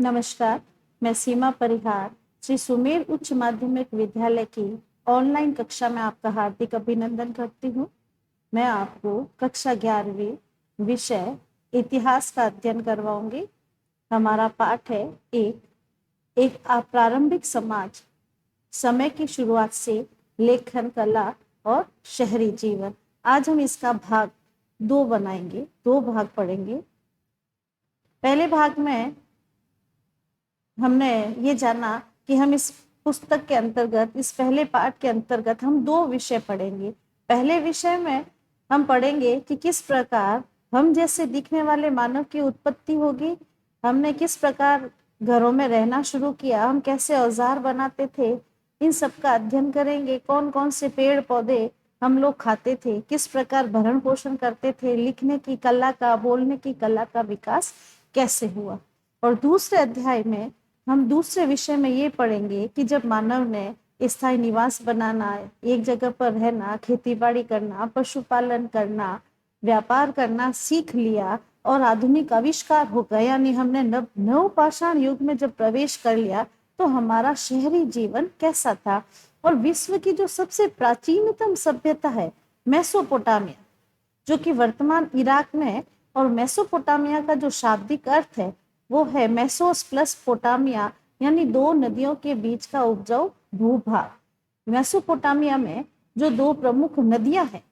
नमस्कार, मैं सीमा परिहार श्री सुमेर उच्च माध्यमिक विद्यालय की ऑनलाइन कक्षा में आपका हार्दिक अभिनंदन करती हूँ। मैं आपको कक्षा 11वीं विषय इतिहास का अध्ययन करवाऊंगी। हमारा पाठ है एक प्रारंभिक समाज, समय की शुरुआत से लेखन कला और शहरी जीवन। आज हम इसका भाग 2 बनाएंगे, 2 भाग पढ़ेंगे। पहले भाग में हमने ये जाना कि हम इस पुस्तक के अंतर्गत, इस पहले पाठ के अंतर्गत हम 2 विषय पढ़ेंगे। पहले विषय में हम पढ़ेंगे कि किस प्रकार हम जैसे दिखने वाले मानव की उत्पत्ति होगी, हमने किस प्रकार घरों में रहना शुरू किया, हम कैसे औजार बनाते थे, इन सब का अध्ययन करेंगे। कौन कौन से पेड़ पौधे हम लोग खाते थे, किस प्रकार भरण पोषण करते थे, लिखने की कला का, बोलने की कला का विकास कैसे हुआ। और दूसरे अध्याय में हम दूसरे विषय में ये पढ़ेंगे कि जब मानव ने स्थायी निवास बनाना, एक जगह पर रहना, खेती बाड़ी करना, पशुपालन करना, व्यापार करना सीख लिया और आधुनिक आविष्कार हो गया, यानी हमने नवपाषाण युग में जब प्रवेश कर लिया, तो हमारा शहरी जीवन कैसा था। और विश्व की जो सबसे प्राचीनतम सभ्यता है मेसोपोटामिया, जो कि वर्तमान इराक में, और मेसोपोटामिया का जो शाब्दिक अर्थ है वो है मेसोस प्लस पोटामिया, यानी 2 नदियों के बीच का उपजाऊ भूभाग। मेसोपोटामिया में जो 2 प्रमुख नदियां हैं,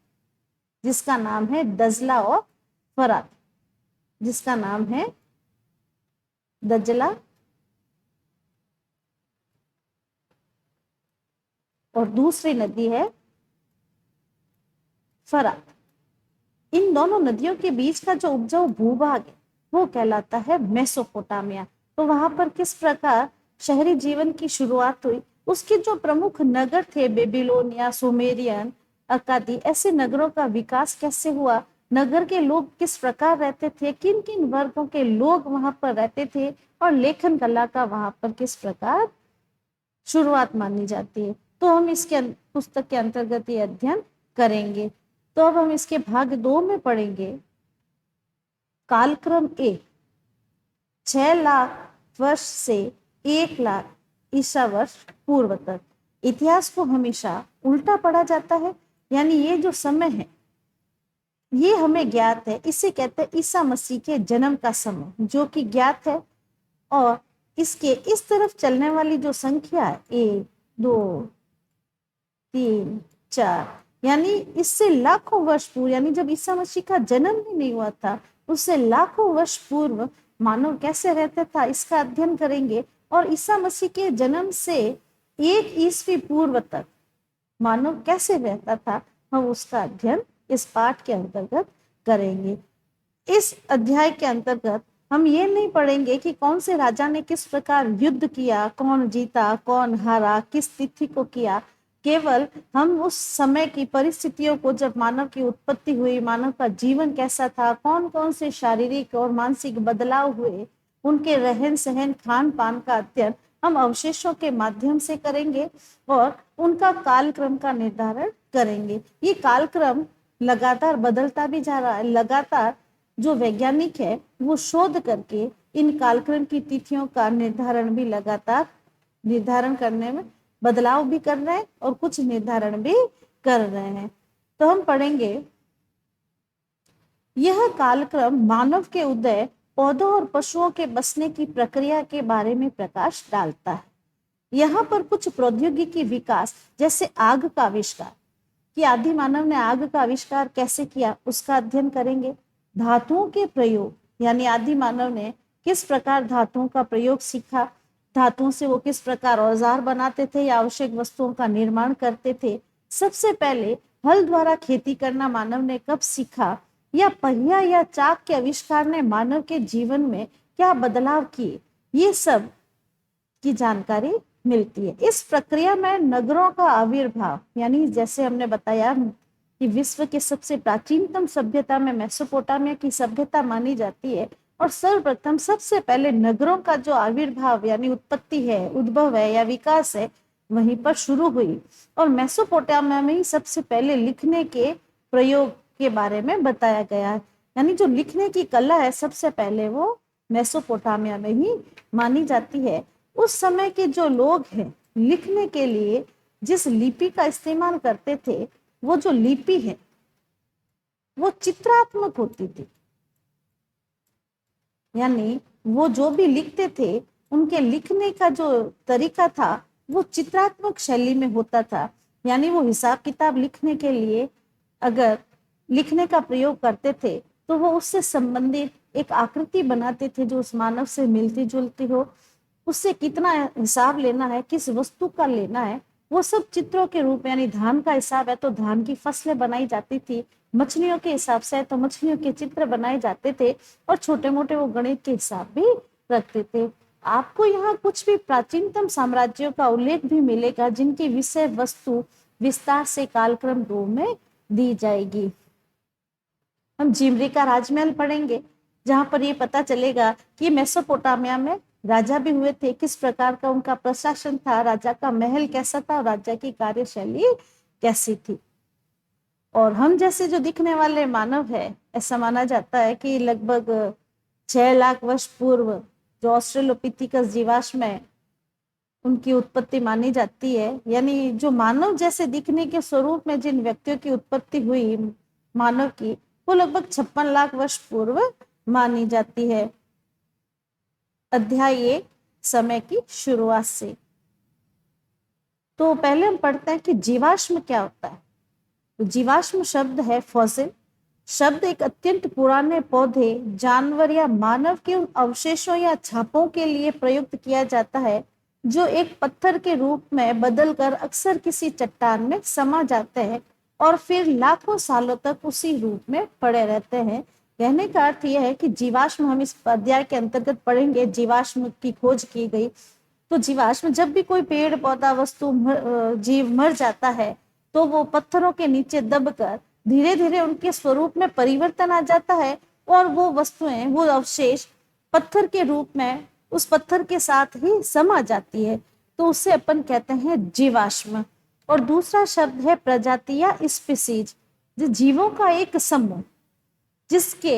जिसका नाम है दजला और फरात, जिसका नाम है दजला और दूसरी नदी है फरात। इन दोनों नदियों के बीच का जो उपजाऊ भूभाग है वो कहलाता है मेसोपोटामिया। तो वहां पर किस प्रकार शहरी जीवन की शुरुआत हुई, उसके जो प्रमुख नगर थे बेबीलोनिया, सुमेरियन, अकादी, ऐसे नगरों का विकास कैसे हुआ, नगर के लोग किस प्रकार रहते थे, किन किन वर्गों के लोग वहां पर रहते थे, और लेखन कला का वहां पर किस प्रकार शुरुआत मानी जाती है। तो हम इसके पुस्तक के अंतर्गत ये अध्ययन करेंगे। तो अब हम इसके भाग 2 में पढ़ेंगे कालक्रम 6 लाख वर्ष से 1 लाख ईसा वर्ष पूर्व तक। इतिहास को हमेशा उल्टा पढ़ा जाता है, यानी ये जो समय है ये हमें ज्ञात है, इसे कहते हैं ईसा मसीह के जन्म का समय, जो कि ज्ञात है। और इसके इस तरफ चलने वाली जो संख्या है 1 2 3 4, यानी इससे लाखों वर्ष पूर्व, यानी जब ईसा मसीह का जन्म भी नहीं हुआ था, उससे लाखों वर्ष पूर्व मानव कैसे रहता था, इसका अध्ययन करेंगे। और ईसा मसीह के जन्म से 1 ईस्वी पूर्व तक मानव कैसे रहता था, हम उसका अध्ययन इस पाठ के अंतर्गत करेंगे। इस अध्याय के अंतर्गत हम ये नहीं पढ़ेंगे कि कौन से राजा ने किस प्रकार युद्ध किया, कौन जीता, कौन हारा, किस तिथि को किया। केवल हम उस समय की परिस्थितियों को, जब मानव की उत्पत्ति हुई, मानव का जीवन कैसा था, कौन कौन से शारीरिक और मानसिक बदलाव हुए, उनके रहन सहन, खान पान का अध्ययन हम अवशेषों के माध्यम से करेंगे और उनका कालक्रम का निर्धारण करेंगे। ये कालक्रम लगातार बदलता भी जा रहा है। लगातार जो वैज्ञानिक है वो शोध करके इन कालक्रम की तिथियों का निर्धारण भी लगातार निर्धारण करने में बदलाव भी कर रहे हैं और कुछ निर्धारण भी कर रहे हैं। तो हम पढ़ेंगे, यह कालक्रम मानव के उदय, पौधों और पशुओं के बसने की प्रक्रिया के बारे में प्रकाश डालता है। यहाँ पर कुछ प्रौद्योगिकी विकास, जैसे आग का आविष्कार, कि आदि मानव ने आग का आविष्कार कैसे किया, उसका अध्ययन करेंगे। धातुओं के प्रयोग, यानी आदि मानव ने किस प्रकार धातुओं का प्रयोग सीखा, धातुओं से वो किस प्रकार औजार बनाते थे या आवश्यक वस्तुओं का निर्माण करते थे। सबसे पहले हल द्वारा खेती करना मानव ने कब सीखा, या पहिया या चाक के आविष्कार ने मानव के जीवन में क्या बदलाव किए, ये सब की जानकारी मिलती है। इस प्रक्रिया में नगरों का आविर्भाव, यानी जैसे हमने बताया कि विश्व के सबसे प्राचीनतम सभ्यता में मेसोपोटामिया की सभ्यता मानी जाती है, और सर्वप्रथम सबसे पहले नगरों का जो आविर्भाव यानी उत्पत्ति है, उद्भव है या विकास है, वहीं पर शुरू हुई। और मेसोपोटामिया में ही सबसे पहले लिखने के प्रयोग के बारे में बताया गया है, यानी जो लिखने की कला है सबसे पहले वो मेसोपोटामिया में ही मानी जाती है। उस समय के जो लोग हैं लिखने के लिए जिस लिपि का इस्तेमाल करते थे, वो जो लिपि है वो चित्रात्मक होती थी। यानी वो जो भी लिखते थे उनके लिखने का जो तरीका था वो चित्रात्मक शैली में होता था। यानी वो हिसाब किताब लिखने के लिए अगर लिखने का प्रयोग करते थे तो वो उससे संबंधित एक आकृति बनाते थे जो उस मानव से मिलती जुलती हो। उससे कितना हिसाब लेना है, किस वस्तु का लेना है, वो सब चित्रों के रूप में, यानी धान का हिसाब है तो धान की फसलें बनाई जाती थी, मछलियों के हिसाब से है तो मछलियों के चित्र बनाए जाते थे, और छोटे मोटे वो गणित के हिसाब भी रखते थे। आपको यहाँ कुछ भी प्राचीनतम साम्राज्यों का उल्लेख भी मिलेगा जिनकी विषय वस्तु विस्तार से कालक्रम 2 में दी जाएगी। हम जिमरी का राजमहल पढ़ेंगे जहां पर ये पता चलेगा कि मेसोपोटामिया में राजा भी हुए थे, किस प्रकार का उनका प्रशासन था, राजा का महल कैसा था और राजा की कार्यशैली कैसी थी। और हम जैसे जो दिखने वाले मानव है, ऐसा माना जाता है कि लगभग 6 लाख वर्ष पूर्व जो ऑस्ट्रेलोपिथिकस जीवाश्म है उनकी उत्पत्ति मानी जाती है। यानी जो मानव जैसे दिखने के स्वरूप में जिन व्यक्तियों की उत्पत्ति हुई मानव की, वो लगभग 56 लाख वर्ष पूर्व मानी जाती है। अध्याय 1 समय की शुरुआत से। तो पहले हम पढ़ते हैं कि जीवाश्म क्या होता है। तो जीवाश्म शब्द है फॉसिल शब्द एक अत्यंत पुराने पौधे, जानवर या मानव के उन अवशेषों या छापों के लिए प्रयुक्त किया जाता है जो एक पत्थर के रूप में बदलकर अक्सर किसी चट्टान में समा जाते हैं और फिर लाखों सालों तक उसी रूप में पड़े रहते हैं। कहने का अर्थ यह है कि जीवाश्म, हम इस अध्याय के अंतर्गत पढ़ेंगे, जीवाश्म की खोज की गई। तो जीवाश्म, जब भी कोई पेड़ पौधा वस्तु जीव मर जाता है तो वो पत्थरों के नीचे दबकर धीरे धीरे उनके स्वरूप में परिवर्तन आ जाता है और वो वस्तुएं, वो अवशेष पत्थर के रूप में उस पत्थर के साथ ही समा जाती है। तो उससे अपन कहते हैं जीवाश्म। और दूसरा शब्द है प्रजाति या स्पीसीज, जो जीवों का एक समूह जिसके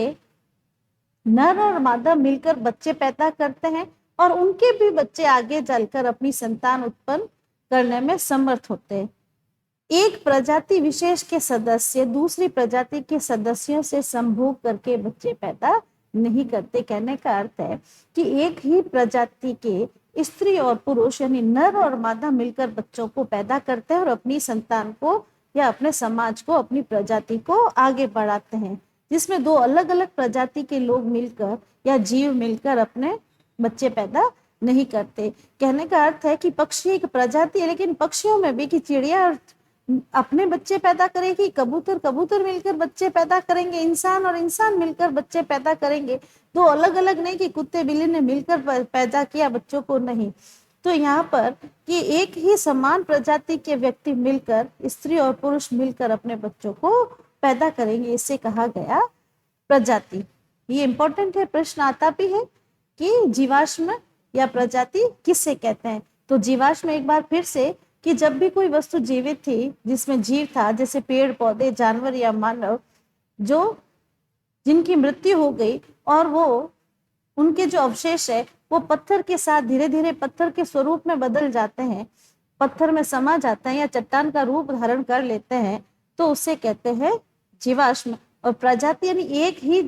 नर और मादा मिलकर बच्चे पैदा करते हैं और उनके भी बच्चे आगे चलकर अपनी संतान उत्पन्न करने में समर्थ होते हैं। एक प्रजाति विशेष के सदस्य दूसरी प्रजाति के सदस्यों से संभोग करके बच्चे पैदा नहीं करते। कहने का अर्थ है कि एक ही प्रजाति के स्त्री और पुरुष यानी नर और मादा मिलकर बच्चों को पैदा करते हैं और अपनी संतान को या अपने समाज को, अपनी प्रजाति को आगे बढ़ाते हैं, जिसमें दो अलग अलग प्रजाति के लोग मिलकर या जीव मिलकर अपने बच्चे पैदा नहीं करते। कहने का अर्थ है कि पक्षी एक प्रजाति है, लेकिन पक्षियों में भी कि चिड़िया अपने बच्चे पैदा करेगी, कबूतर कबूतर मिलकर बच्चे पैदा करेंगे, इंसान और इंसान मिलकर बच्चे पैदा करेंगे। दो अलग अलग नहीं कि कुत्ते बिल्ली ने मिलकर पैदा किया बच्चों को, नहीं। तो यहाँ पर कि एक ही समान प्रजाति के व्यक्ति मिलकर, स्त्री और पुरुष मिलकर अपने बच्चों को पैदा करेंगे, इसे कहा गया प्रजाति। ये इंपॉर्टेंट है, प्रश्न आता भी है कि जीवाश्म या प्रजाति किसे कहते हैं। तो जीवाश्म एक बार फिर से कि जब भी कोई वस्तु जीवित थी जिसमें जीव था, जैसे पेड़ पौधे, जानवर या मानव, जो जिनकी मृत्यु हो गई और वो उनके जो अवशेष है वो पत्थर के साथ धीरे धीरे पत्थर के स्वरूप में बदल जाते हैं, पत्थर में समा जाते हैं या चट्टान का रूप धारण कर लेते हैं, तो उसे कहते हैं जीवाश्म। और प्रजाति यानी एक ही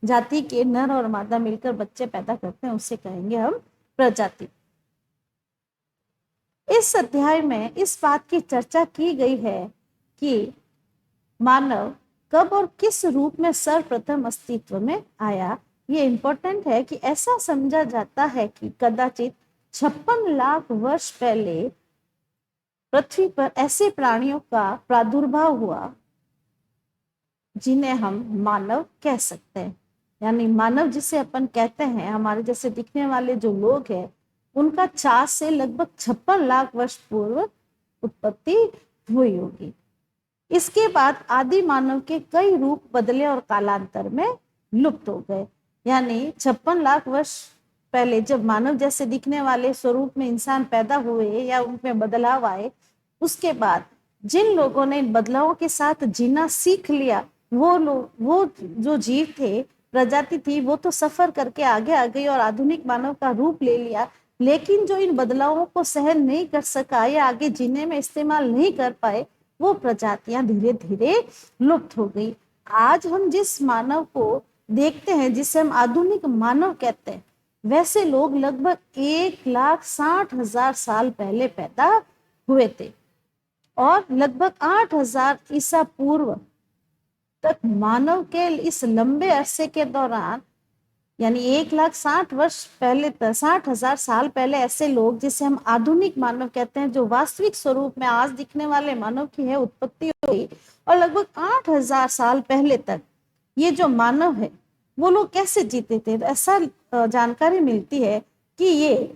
जाति के नर और मादा मिलकर बच्चे पैदा करते हैं, उसे कहेंगे हम प्रजाति। इस अध्याय में इस बात की चर्चा की गई है कि मानव कब और किस रूप में सर्वप्रथम अस्तित्व में आया। ये इंपॉर्टेंट है कि ऐसा समझा जाता है कि कदाचित 56 लाख वर्ष पहले पृथ्वी पर ऐसे प्राणियों का प्रादुर्भाव हुआ जिन्हें हम मानव कह सकते हैं। यानी मानव जिसे अपन कहते हैं, हमारे जैसे दिखने वाले जो लोग हैं, उनका 4 से लगभग 56 लाख वर्ष पूर्व उत्पत्ति हुई होगी। इसके बाद आदि मानव के कई रूप बदले और कालांतर में लुप्त हो गए। यानी 56 लाख वर्ष पहले जब मानव जैसे दिखने वाले स्वरूप में इंसान पैदा हुए या उनमें बदलाव आए, उसके बाद जिन लोगों ने इन बदलावों के साथ जीना सीख लिया, वो जो जीव थे प्रजाति थी वो तो सफर करके आगे आ गई और आधुनिक मानव का रूप ले लिया, लेकिन जो इन बदलावों को सहन नहीं कर सका या आगे जीने में इस्तेमाल नहीं कर पाए, वो प्रजातियां धीरे धीरे लुप्त हो गई। आज हम जिस मानव को देखते हैं, जिसे हम आधुनिक मानव कहते हैं, वैसे लोग लगभग 1,60,000 साल पहले पैदा हुए थे और लगभग 8,000 ईसा पूर्व तक मानव के इस लंबे अरसे के दौरान, यानी 1,60,000 पहले, 60,000 साल पहले ऐसे लोग जिसे हम आधुनिक मानव कहते हैं, जो वास्तविक स्वरूप में आज दिखने वाले मानव की है उत्पत्ति हुई। और लगभग 8,000 साल पहले तक ये जो मानव है वो लोग कैसे जीते थे? ऐसा जानकारी मिलती है कि ये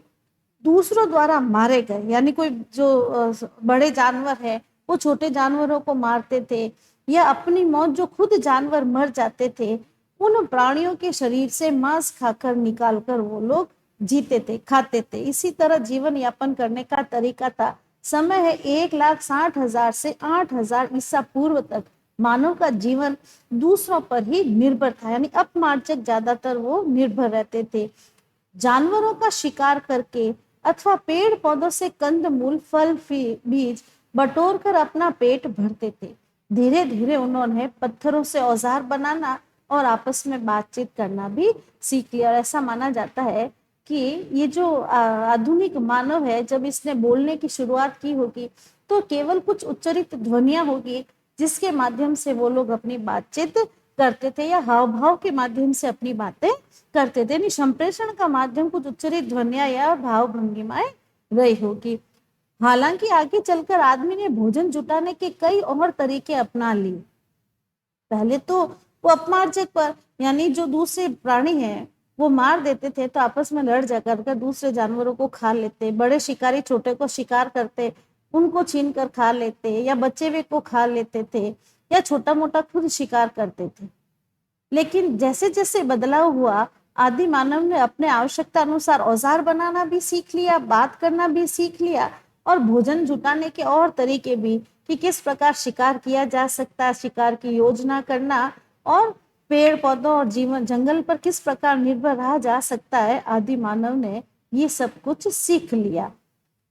दूसरों द्वारा मारे गए, यानी कोई जो बड़े जानवर है वो छोटे जानवरों को मारते थे, या अपनी मौत जो खुद जानवर मर जाते थे, उन प्राणियों के शरीर से मांस खाकर निकालकर वो लोग जीते थे, खाते थे। इसी तरह जीवन यापन करने का तरीका था। समय है 1,60,000 से 8,000 ईसा पूर्व तक मानव का जीवन दूसरों पर ही निर्भर था, यानी अपमार्जक ज्यादातर वो निर्भर रहते थे। जानवरों का शिकार करके अथवा पेड़ पौधों से कंद मूल फल बीज बटोर कर अपना पेट भरते थे। धीरे धीरे उन्होंने पत्थरों से औजार बनाना और आपस में बातचीत करना भी सीख लिया। और ऐसा माना जाता है कि ये जो आधुनिक मानव है, जब इसने बोलने की शुरुआत की होगी तो केवल कुछ उच्चारित ध्वनियां होगी जिसके माध्यम से वो लोग अपनी बातचीत करते थे, या हाव भाव के माध्यम से अपनी बातें करते थे। संप्रेषण का माध्यम कुछ उच्चारित ध्वनियां या भाव भंगिमाएं रही होगी। हालांकि आगे चलकर आदमी ने भोजन जुटाने के कई और तरीके अपना लिए। पहले तो वो अपमार्जक पर, यानी जो दूसरे प्राणी हैं वो मार देते थे तो आपस में लड़ झगड़ कर दूसरे जानवरों को खा लेते। बड़े शिकारी छोटे को शिकार करते, उनको छीन कर खा लेते, या बचे हुए को खा लेते थे, या छोटा मोटा खुद शिकार करते थे। लेकिन जैसे जैसे बदलाव हुआ, आदि मानव ने अपने आवश्यकता अनुसार औजार बनाना भी सीख लिया, बात करना भी सीख लिया, और भोजन जुटाने के और तरीके भी, कि किस प्रकार शिकार किया जा सकता है, शिकार की योजना करना, और पेड़ पौधों और जीवन जंगल पर किस प्रकार निर्भर रहा जा सकता है। आदि मानव ने ये सब कुछ सीख लिया।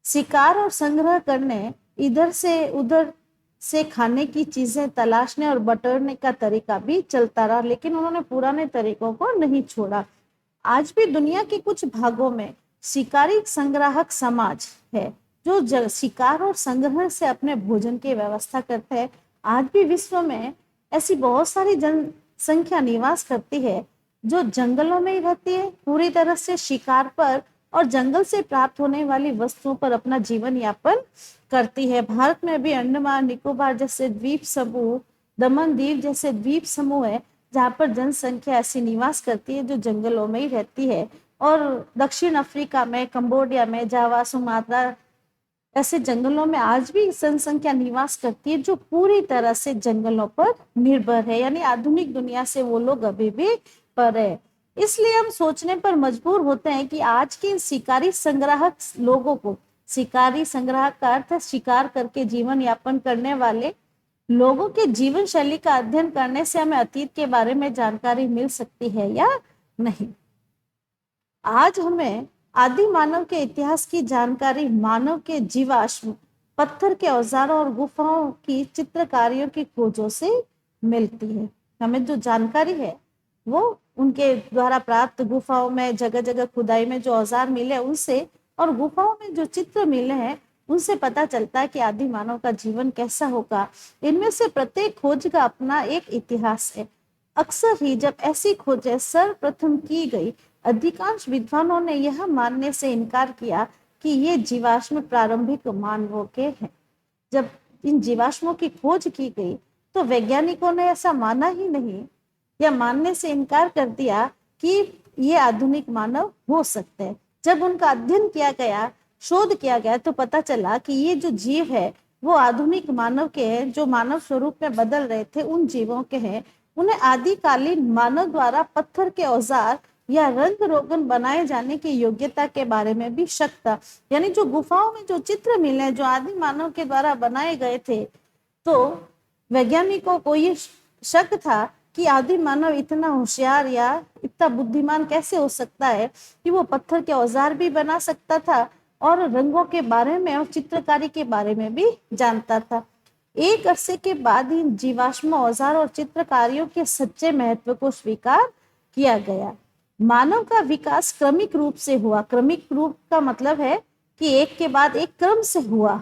शिकार और संग्रह करने, इधर से उधर से खाने की चीजें तलाशने और बटोरने का तरीका भी चलता रहा, लेकिन उन्होंने पुराने तरीकों को नहीं छोड़ा। आज भी दुनिया के कुछ भागों में शिकारी संग्राहक समाज है जो शिकार और संग्रह से अपने भोजन की व्यवस्था करते हैं। आज भी विश्व में ऐसी बहुत सारी जनसंख्या निवास करती है जो जंगलों में ही रहती है, पूरी तरह से शिकार पर और जंगल से प्राप्त होने वाली वस्तुओं पर अपना जीवन यापन करती है। भारत में भी अंडमान निकोबार जैसे द्वीप समूह, दमन दीव जैसे द्वीप समूह है जहाँ पर जनसंख्या ऐसी निवास करती है जो जंगलों में ही रहती है। और दक्षिण अफ्रीका में, कंबोडिया में, जावा, सुमात्रा ऐसे जंगलों में आज भी जनसंख्या निवास करती है जो पूरी तरह से जंगलों पर निर्भर है, यानी आधुनिक दुनिया से वो लोग अभी भी पर है। इसलिए हम सोचने पर मजबूर होते हैं कि आज के शिकारी संग्राहक लोगों को, शिकारी संग्राहक का अर्थ है शिकार करके जीवन यापन करने वाले लोगों के जीवन शैली का अध्ययन करने से हमें अतीत के बारे में जानकारी मिल सकती है या नहीं। आज हमें आदि मानव के इतिहास की जानकारी मानव के जीवाश्म, पत्थर के औजारों और गुफाओं की चित्रकारियों की खोजों से मिलती है। हमें जो जानकारी है वो उनके द्वारा प्राप्त गुफाओं में, जगह जगह खुदाई में जो औजार मिले उनसे, और गुफाओं में जो चित्र मिले हैं उनसे पता चलता है कि आदि मानव का जीवन कैसा होगा। इनमें से प्रत्येक खोज का अपना एक इतिहास है। अक्सर ही जब ऐसी खोजें सर्वप्रथम की गई, अधिकांश विद्वानों ने यह मानने से इनकार किया कि ये जीवाश्म प्रारंभिक मानवों के हैं। जब इन जीवाश्मों की खोज की गई तो वैज्ञानिकों ने ऐसा माना ही नहीं, या मानने से इनकार कर दिया कि ये आधुनिक मानव हो सकते हैं। जब उनका अध्ययन किया गया, शोध किया गया, तो पता चला कि ये जो जीव है वो आधुनिक मानव के हैं, जो मानव स्वरूप में बदल रहे थे उन जीवों के हैं। उन्हें आदिकालीन मानव द्वारा पत्थर के औजार या रंग रोगन बनाए जाने की योग्यता के बारे में भी शक था। यानी जो गुफाओं में जो चित्र मिले जो आदि मानव के द्वारा बनाए गए थे, तो वैज्ञानिकों को ये शक था कि आदि मानव इतना होशियार या इतना बुद्धिमान कैसे हो सकता है कि वो पत्थर के औजार भी बना सकता था और रंगों के बारे में और चित्रकारी के बारे में भी जानता था। एक अरसे के बाद इन जीवाश्म औजार और चित्रकारियों के सच्चे महत्व को स्वीकार किया गया। मानव का विकास क्रमिक रूप से हुआ। क्रमिक रूप का मतलब है कि एक के बाद एक क्रम से हुआ।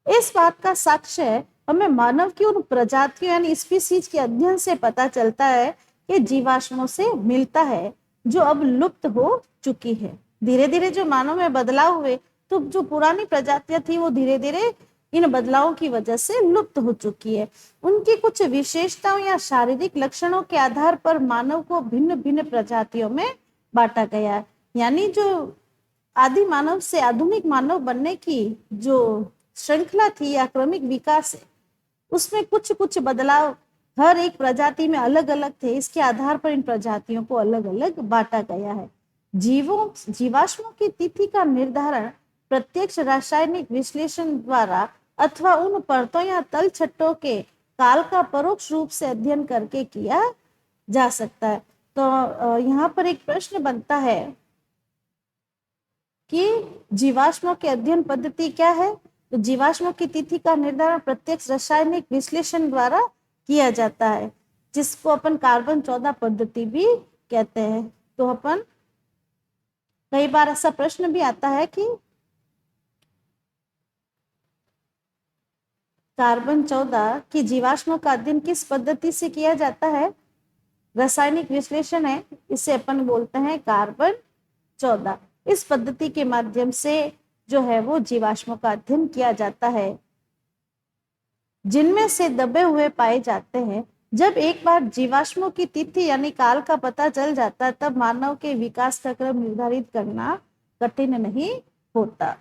इस बात का साक्ष्य हमें मानव की उन प्रजातियों यानी स्पीसीज के अध्ययन से पता चलता है कि जीवाश्मों से मिलता है जो अब लुप्त हो चुकी है। धीरे धीरे जो मानव में बदलाव हुए तो जो पुरानी प्रजातियां थी वो धीरे धीरे इन बदलावों की वजह से लुप्त हो चुकी है। उनकी कुछ विशेषताओं या शारीरिक लक्षणों के आधार पर मानव को भिन्न भिन्न प्रजातियों में बांटा गया। यानी जो आदि मानव से आधुनिक मानव बनने की जो श्रृंखला थी या क्रमिक विकास है, उसमें कुछ कुछ बदलाव हर एक प्रजाति में अलग अलग थे। इसके आधार पर इन प्रजातियों को अलग अलग बांटा गया है। जीवाश्मों की तिथि का निर्धारण प्रत्यक्ष रासायनिक विश्लेषण द्वारा अथवा उन परतों या तल छट्टों के काल का परोक्ष रूप से अध्ययन करके किया जा सकता है। तो यहाँ पर एक प्रश्न बनता है कि जीवाश्मों के अध्ययन पद्धति क्या है। तो जीवाश्मों की तिथि का निर्धारण प्रत्यक्ष रासायनिक विश्लेषण द्वारा किया जाता है, जिसको अपन कार्बन 14 पद्धति भी कहते हैं। तो अपन कई बार ऐसा प्रश्न भी आता है कि कार्बन 14 की जीवाश्मों का अध्ययन किस पद्धति से किया जाता है। रासायनिक विश्लेषण है, इसे अपन बोलते हैं कार्बन 14। इस पद्धति के माध्यम से जो है वो जीवाश्मों का अध्ययन किया जाता है, जिनमें से दबे हुए पाए जाते हैं। जब एक बार जीवाश्मों की तिथि यानी काल का पता चल जाता है, तब मानव के विकास का क्रम निर्धारित करना कठिन नहीं होता।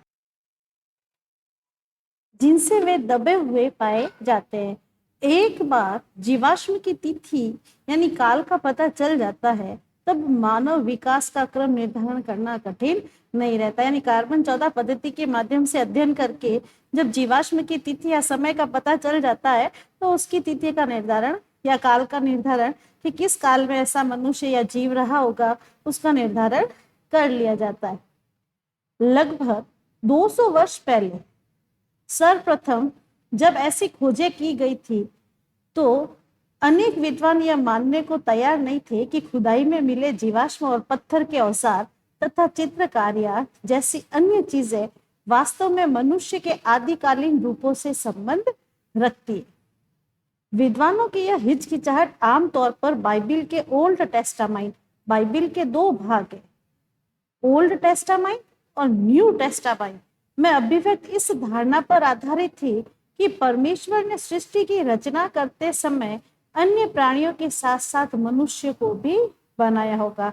जिनसे वे दबे हुए पाए जाते हैं। एक बार जीवाश्म की तिथि यानी काल का पता चल जाता है, तब मानव विकास का क्रम निर्धारण करना कठिन नहीं रहता। यानी कार्बन 14 पद्धति के माध्यम से अध्ययन करके जब जीवाश्म की तिथि या समय का पता चल जाता है, तो उसकी तिथि का निर्धारण या काल का निर्धारण कि किस काल में ऐसा मनुष्य या जीव रहा होगा, उसका निर्धारण कर लिया जाता है। लगभग 200 वर्ष पहले सर्वप्रथम जब ऐसी खोजें की गई थी, तो अनेक विद्वान यह मानने को तैयार नहीं थे कि खुदाई में मिले जीवाश्म और पत्थर के औजार तथा चित्रकारियां जैसी अन्य चीजें वास्तव में मनुष्य के आदिकालीन रूपों से संबंध रखती है। विद्वानों की यह हिचकिचाहट आमतौर पर बाइबिल के ओल्ड टेस्टामाइंट, बाइबिल के दो भाग है, ओल्ड टेस्टामाइंट और न्यू टेस्टामाइंट में अभिव्यक्त इस धारणा पर आधारित थी कि परमेश्वर ने सृष्टि की रचना करते समय अन्य प्राणियों के साथ साथ मनुष्य को भी बनाया होगा।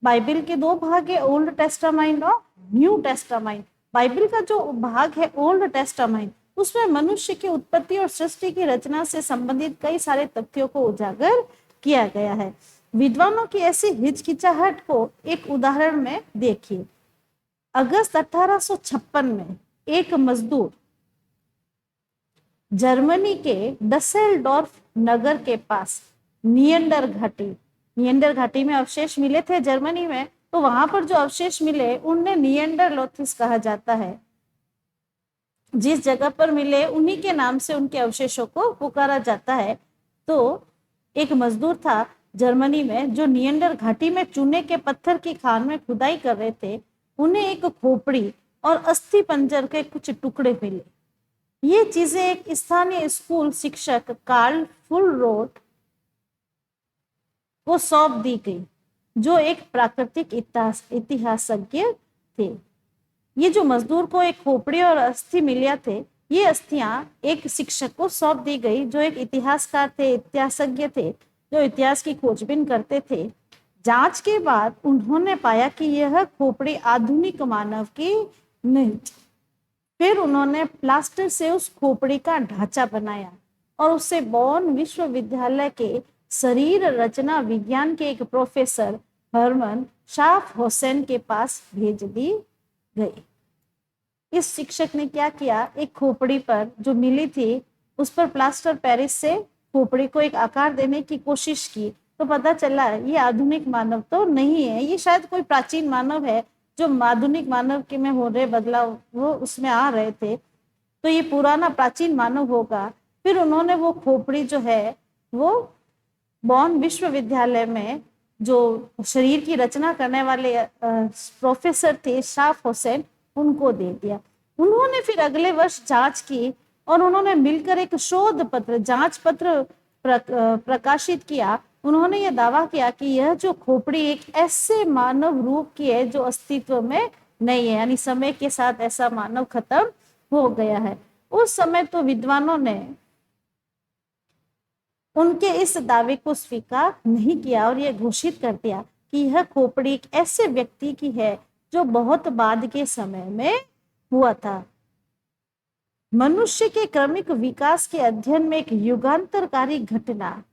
बाइबिल के दो भाग है, ओल्ड टेस्टामाइंट और न्यू टेस्टामाइंट। बाइबिल का जो भाग है ओल्ड टेस्टामाइंट, उसमें मनुष्य की उत्पत्ति और सृष्टि की रचना से संबंधित कई सारे तथ्यों को उजागर किया गया है। विद्वानों की ऐसी हिचकिचाहट को एक उदाहरण में देखिए। अगस्त 1856 में एक मजदूर जर्मनी के डसेल्डॉर्फ नगर के पास नियंडर घाटी में अवशेष मिले थे जर्मनी में। तो वहां पर जो अवशेष मिले उन्हें नियंडरलोथिस कहा जाता है। जिस जगह पर मिले उन्हीं के नाम से उनके अवशेषों को पुकारा जाता है। तो एक मजदूर था जर्मनी में जो नियंडर घाटी में चूने के पत्थर की खान में खुदाई कर रहे थे। उन्हें एक खोपड़ी और अस्थि पंजर के कुछ टुकड़े मिले। ये चीजें एक स्थानीय स्कूल शिक्षक कार्ल फुलरोट को सौंप दी गई, जो एक प्राकृतिक इतिहासज्ञ थे। ये जो मजदूर को एक खोपड़ी और अस्थि मिले थे, ये अस्थियां एक शिक्षक को सौंप दी गई जो एक इतिहासकार थे, इतिहासज्ञ थे, जो इतिहास की खोजबीन करते थे। जांच के बाद उन्होंने पाया कि यह खोपड़ी आधुनिक मानव की नहीं। फिर उन्होंने प्लास्टर से उस खोपड़ी का ढांचा बनाया और उसे बॉन विश्वविद्यालय के शरीर रचना विज्ञान के एक प्रोफेसर हरमन शाफ हुसैन के पास भेज दी गई। इस शिक्षक ने क्या किया, एक खोपड़ी पर जो मिली थी उस पर प्लास्टर पेरिस से खोपड़ी को एक आकार देने की कोशिश की तो पता चला ये आधुनिक मानव तो नहीं है, ये शायद कोई प्राचीन मानव है जो आधुनिक मानव के में हो रहे बदलाव वो उसमें आ रहे थे, तो ये पुराना प्राचीन मानव होगा। फिर उन्होंने वो खोपड़ी जो है वो बॉन विश्वविद्यालय में जो शरीर की रचना करने वाले प्रोफेसर थे शाफ हुसैन, उनको दे दिया। उन्होंने फिर अगले वर्ष जांच की और उन्होंने मिलकर एक शोध पत्र जांच पत्र प्रकाशित किया। उन्होंने ये दावा किया कि यह जो खोपड़ी एक ऐसे मानव रूप की है जो अस्तित्व में नहीं है, यानी समय के साथ ऐसा मानव खत्म हो गया है। उस समय तो विद्वानों ने उनके इस दावे को स्वीकार नहीं किया और यह घोषित कर दिया कि यह खोपड़ी एक ऐसे व्यक्ति की है जो बहुत बाद के समय में हुआ था। मनुष्य के क्रमिक विकास के अध्ययन में एक युगांतरकारी घटना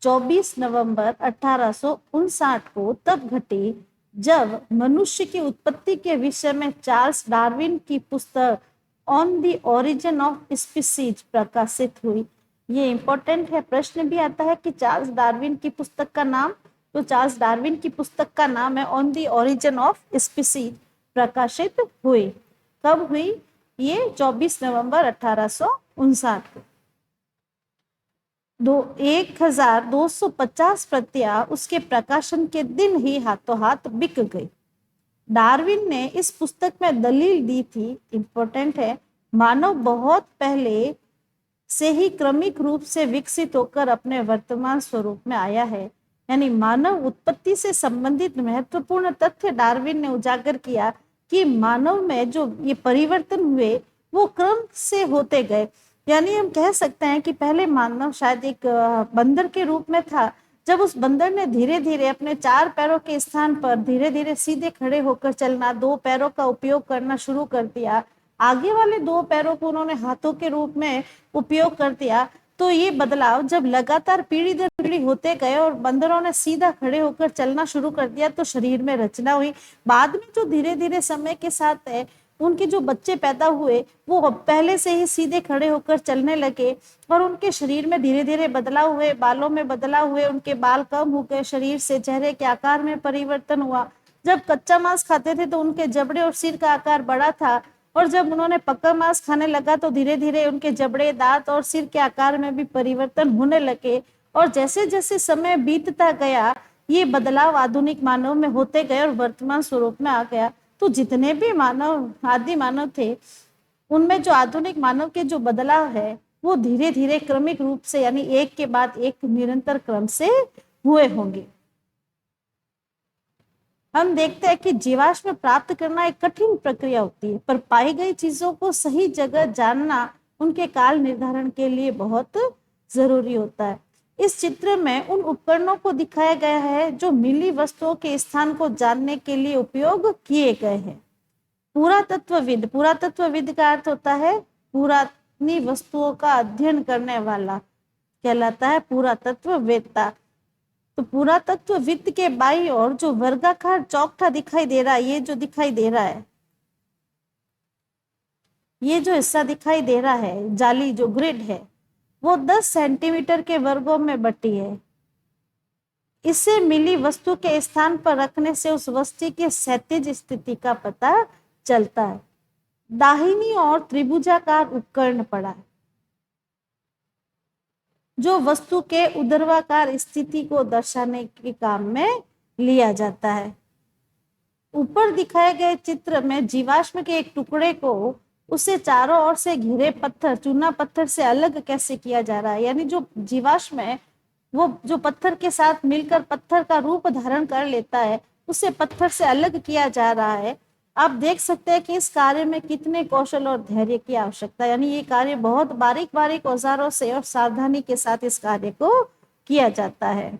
24 नवंबर 1859 को तब घटी जब मनुष्य की उत्पत्ति के विषय में चार्ल्स डार्विन की पुस्तक on the origin of species प्रकाशित हुई। ये इंपॉर्टेंट है, प्रश्न भी आता है कि चार्ल्स डार्विन की पुस्तक का नाम, तो चार्ल्स डार्विन की पुस्तक का नाम है on the origin of species, प्रकाशित हुई। कब हुई? ये 24 नवंबर 1859 को। 1250 प्रतियां उसके प्रकाशन के दिन ही हाथों हाथ बिक गई। डार्विन ने इस पुस्तक में दलील दी थी, इंपॉर्टेंट है, मानव बहुत पहले से ही क्रमिक रूप से विकसित होकर अपने वर्तमान स्वरूप में आया है। यानी मानव उत्पत्ति से संबंधित महत्वपूर्ण तथ्य डार्विन ने उजागर किया कि मानव में जो ये परिवर्तन हुए वो क्रम से होते गए। यानी हम कह सकते हैं कि पहले मानव शायद एक बंदर के रूप में था, जब उस बंदर ने धीरे धीरे अपने 4 पैरों के स्थान पर धीरे धीरे सीधे खड़े होकर चलना, 2 पैरों का उपयोग करना शुरू कर दिया, आगे वाले 2 पैरों को उन्होंने हाथों के रूप में उपयोग कर दिया, तो ये बदलाव जब लगातार पीढ़ी दर पीढ़ी होते गए और बंदरों ने सीधा खड़े होकर चलना शुरू कर दिया तो शरीर में रचना हुई। बाद में जो धीरे धीरे समय के साथ है उनके जो बच्चे पैदा हुए वो पहले से ही सीधे खड़े होकर चलने लगे और उनके शरीर में धीरे धीरे बदलाव हुए, बालों में बदलाव हुए, उनके बाल कम हो गए, शरीर से चेहरे के आकार में परिवर्तन हुआ। जब कच्चा मांस खाते थे तो उनके जबड़े और सिर का आकार बड़ा था और जब उन्होंने पक्का मांस खाने लगा तो धीरे धीरे उनके जबड़े, दांत और सिर के आकार में भी परिवर्तन होने लगे। और जैसे जैसे समय बीतता गया ये बदलाव आधुनिक मानव में होते गए और वर्तमान स्वरूप में आ गया। तो जितने भी मानव, आदि मानव थे, उनमें जो आधुनिक मानव के जो बदलाव है वो धीरे धीरे क्रमिक रूप से यानी एक के बाद एक निरंतर क्रम से हुए होंगे। हम देखते हैं कि जीवाश्म प्राप्त करना एक कठिन प्रक्रिया होती है, पर पाई गई चीजों को सही जगह जानना उनके काल निर्धारण के लिए बहुत जरूरी होता है। इस चित्र में उन उपकरणों को दिखाया गया है जो मिली वस्तुओं के स्थान को जानने के लिए उपयोग किए गए हैं। पुरातत्वविद, पुरातत्वविद का अर्थ होता है पुरानी वस्तुओं का अध्ययन करने वाला, कहलाता है पुरातत्ववेत्ता। तो पुरातत्वविद के बाईं ओर जो वर्गाकार चौकठा दिखाई दे रहा है, ये जो दिखाई दे रहा है, ये जो हिस्सा दिखाई दे रहा है, जाली जो ग्रिड है, वो 10 सेंटीमीटर के वर्गों में बटी है। इसे मिली वस्तु के स्थान पर रखने से उस वस्तु की क्षैतिज स्थिति का पता चलता है। दाहिनी ओर त्रिभुजाकार उपकरण पड़ा है जो वस्तु के ऊर्ध्वाकार स्थिति को दर्शाने के काम में लिया जाता है। ऊपर दिखाए गए चित्र में जीवाश्म के एक टुकड़े को उसे चारों ओर से घिरे पत्थर, चूना पत्थर से अलग कैसे किया जा रहा है। यानी जो जीवाश्म है वो जो पत्थर के साथ मिलकर पत्थर का रूप धारण कर लेता है, उसे पत्थर से अलग किया जा रहा है। आप देख सकते हैं कि इस कार्य में कितने कौशल और धैर्य की आवश्यकता है। यानी ये कार्य बहुत बारीक बारीक औजारों से और सावधानी के साथ इस कार्य को किया जाता है।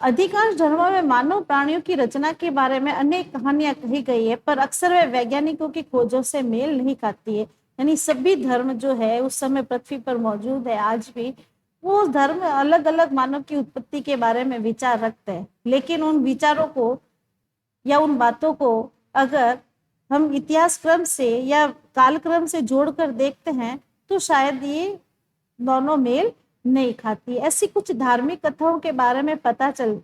अधिकांश धर्मों में मानव प्राणियों की रचना के बारे में अनेक कहानियां कही गई है, पर अक्सर वे वैज्ञानिकों की खोजों से मेल नहीं खाती है। यानी सभी धर्म जो है उस समय पृथ्वी पर मौजूद है, आज भी वो धर्म अलग अलग मानव की उत्पत्ति के बारे में विचार रखते हैं, लेकिन उन विचारों को या उन बातों को अगर हम इतिहास क्रम से या कालक्रम से जोड़कर देखते हैं तो शायद ये दोनों मेल नहीं खाती। ऐसी कुछ धार्मिक कथाओं के बारे में पता चल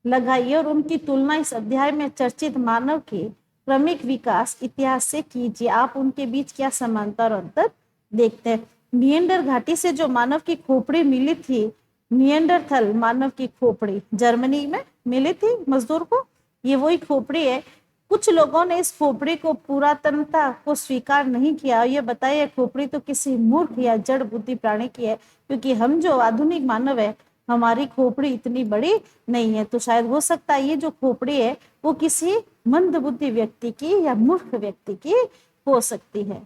लगाइए और उनकी तुलना इस अध्याय में चर्चित मानव के क्रमिक विकास इतिहास से कीजिए। आप उनके बीच क्या समानता और अंतर देखते हैं। निएंडर घाटी से जो मानव की खोपड़ी मिली थी, निएंडरथल मानव की खोपड़ी जर्मनी में मिली थी मजदूर को, ये वही खोपड़ी है। कुछ लोगों ने इस खोपड़ी को पुरातनता को स्वीकार नहीं किया। ये बताइए खोपड़ी तो किसी मूर्ख या जड़ बुद्धि प्राणी की है, क्योंकि हम जो आधुनिक मानव है हमारी खोपड़ी इतनी बड़ी नहीं है। तो शायद हो सकता है ये जो खोपड़ी है वो किसी मंद बुद्धि व्यक्ति की या मूर्ख व्यक्ति की हो सकती है।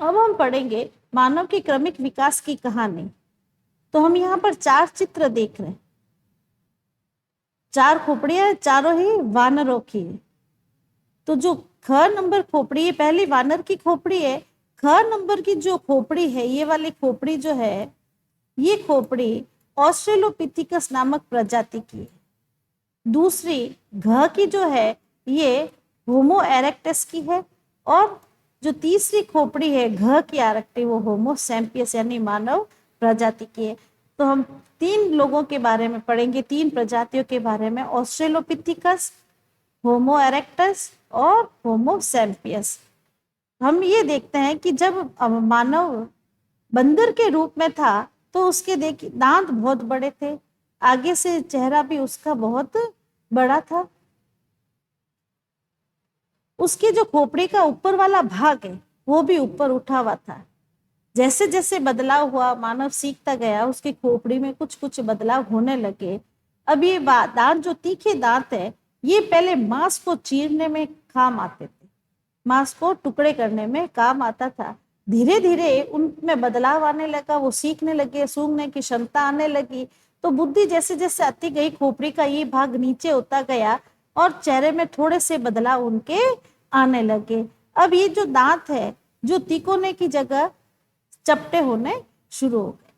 अब हम पढ़ेंगे मानव के क्रमिक विकास की कहानी। तो हम यहाँ पर 4 चित्र देख रहे हैं, 4 खोपड़ियां, चारों ही वानरों की है। तो जो ख नंबर खोपड़ी है पहली वानर की खोपड़ी है। ख नंबर की जो खोपड़ी है, ये वाली खोपड़ी जो है, ये खोपड़ी ऑस्ट्रेलोपिथिकस नामक प्रजाति की है। दूसरी घ की जो है ये होमो इरेक्टस की है। और जो तीसरी खोपड़ी है घ की आरक्टी, वो होमो सैम्पियस यानी मानव प्रजाति की है। तो हम 3 लोगों के बारे में पढ़ेंगे, 3 प्रजातियों के बारे में, ऑस्ट्रेलोपिथिकस, होमो इरेक्टस और होमो सैम्पियस। हम ये देखते हैं कि जब मानव बंदर के रूप में था तो उसके देखिए दांत बहुत बड़े थे, आगे से चेहरा भी उसका बहुत बड़ा था। उसकी जो खोपड़ी का ऊपर वाला भाग है वो भी ऊपर उठा हुआ था। जैसे जैसे बदलाव हुआ, मानव सीखता गया, उसकी खोपड़ी में कुछ कुछ बदलाव होने लगे। अब ये दांत, जो तीखे दांत है, ये पहले मांस को चीरने में काम आते थे, मांस को टुकड़े करने में काम आता था। धीरे धीरे उनमें बदलाव आने लगा, वो सीखने लगे, सूंघने की क्षमता आने लगी। तो बुद्धि जैसे जैसे आती गई, खोपड़ी का ये भाग नीचे होता गया और चेहरे में थोड़े से बदलाव उनके आने लगे। अब ये जो दांत है, जो तीकोने की जगह चपटे होने शुरू हो गए।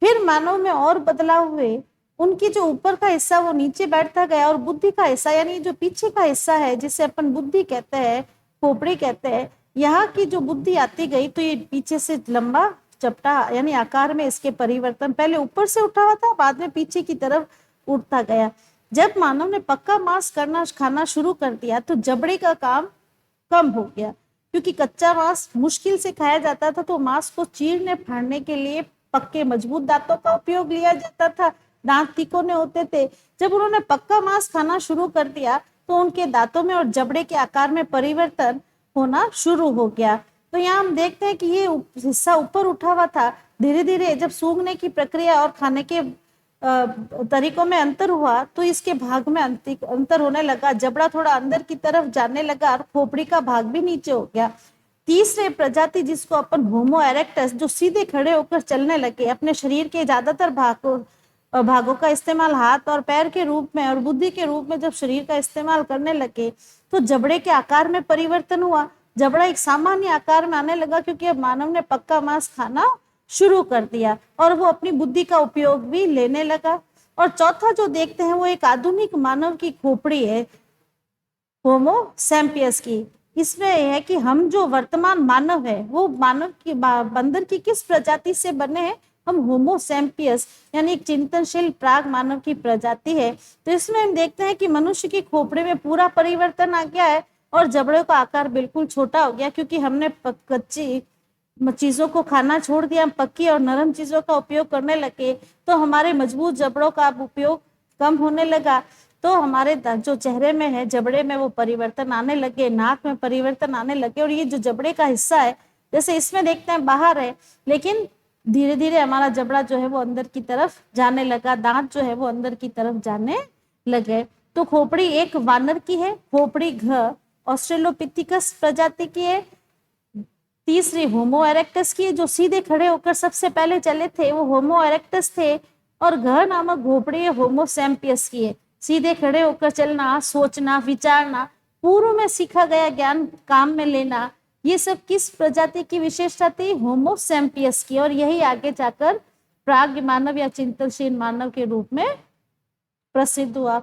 फिर मानव में और बदलाव हुए, उनकी जो ऊपर का हिस्सा वो नीचे बैठता गया और बुद्धि का हिस्सा यानी जो पीछे का हिस्सा है, जिसे अपन बुद्धि कहते हैं, खोपड़ी कहते हैं, यहाँ की जो बुद्धि आती गई तो ये पीछे से लंबा चपटा यानी आकार में इसके परिवर्तन, पहले ऊपर से उठा हुआ था, बाद में पीछे की तरफ उठता गया। जब मानव ने पक्का मांस खाना शुरू कर दिया तो जबड़े का काम कम हो गया, क्योंकि कच्चा मांस मुश्किल से खाया जाता था। तो मांस को चीरने फाड़ने के लिए पक्के मजबूत दांतों का उपयोग लिया जाता था, दांत तिकोने होते थे। जब उन्होंने पक्का मांस खाना शुरू कर दिया तो उनके दांतों में और जबड़े के आकार में परिवर्तन होना शुरू हो गया। तो यहाँ हम देखते हैं कि ये हिस्सा ऊपर उठा हुआ था, धीरे धीरे जब सूंघने की प्रक्रिया और खाने के तरीकों में अंतर हुआ तो इसके भाग में अंतर होने लगा, जबड़ा थोड़ा अंदर की तरफ जाने लगा और खोपड़ी का भाग भी नीचे हो गया। तीसरे प्रजाति जिसको अपन होमो इरेक्टस, जो सीधे खड़े होकर चलने लगे, अपने शरीर के ज्यादातर भागों का इस्तेमाल हाथ और पैर के रूप में और बुद्धि के रूप में जब शरीर का इस्तेमाल करने लगे तो जबड़े के आकार में परिवर्तन हुआ। जबड़ा एक सामान्य आकार में आने लगा, क्योंकि अब मानव ने पक्का मांस खाना शुरू कर दिया और वो अपनी बुद्धि का उपयोग भी लेने लगा। और चौथा जो देखते हैं वो एक आधुनिक मानव की खोपड़ी है, होमो सैम्पियस की। इसमें यह है कि हम जो वर्तमान मानव है वो मानव की बंदर की किस प्रजाति से बने हैं, हम होमो सैम्पियस यानी एक चिंतनशील प्राग मानव की प्रजाति है। तो इसमें हम देखते हैं कि मनुष्य की खोपड़ी में पूरा परिवर्तन आ गया है और जबड़े का आकार बिल्कुल छोटा हो गया, क्योंकि हमने कच्ची चीजों को खाना छोड़ दिया, हम पक्की और नरम चीजों का उपयोग करने लगे तो हमारे मजबूत जबड़ों का उपयोग कम होने लगा। तो हमारे जो चेहरे में है, जबड़े में वो परिवर्तन आने लगे, नाक में परिवर्तन आने लगे। और ये जो जबड़े का हिस्सा है, जैसे इसमें देखते हैं बाहर है, लेकिन धीरे धीरे हमारा जबड़ा जो है वो अंदर की तरफ जाने लगा, दांत जो है वो अंदर की तरफ जाने लगे। तो खोपड़ी एक वानर की है, खोपड़ी घ ऑस्ट्रेलोपिथिकस प्रजाति की है। तीसरी होमो इरेक्टस की है, जो सीधे खड़े होकर सबसे पहले चले थे वो होमो इरेक्टस थे। और घ नामक खोपड़ी होमो सैम्पियस की है, सीधे खड़े होकर चलना, सोचना, विचारना, पूर्व में सीखा गया ज्ञान काम में लेना, ये सब किस प्रजाति की विशेषता थी, होमो सैम्पियस की। और यही आगे जाकर प्राज्ञ मानव या चिंतनशील मानव के रूप में प्रसिद्ध हुआ।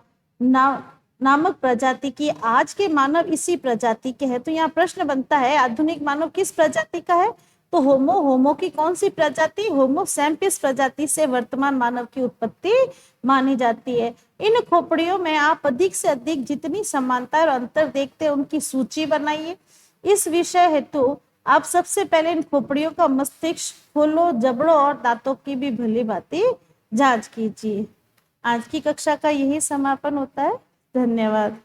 नामक प्रजाति की आज के मानव इसी प्रजाति के हैं। तो यहाँ प्रश्न बनता है आधुनिक मानव किस प्रजाति का है, तो होमो होमो की कौन सी प्रजाति, होमो सैम्पियस प्रजाति से वर्तमान मानव की उत्पत्ति मानी जाती है। इन खोपड़ियों में आप अधिक से अधिक जितनी समानता और अंतर देखते हैं उनकी सूची बनाइए। इस विषय हेतु आप सबसे पहले इन खोपड़ियों का मस्तिष्क, फूलों, जबड़ों और दांतों की भी भली भांति जांच कीजिए। आज की कक्षा का यही समापन होता है। धन्यवाद।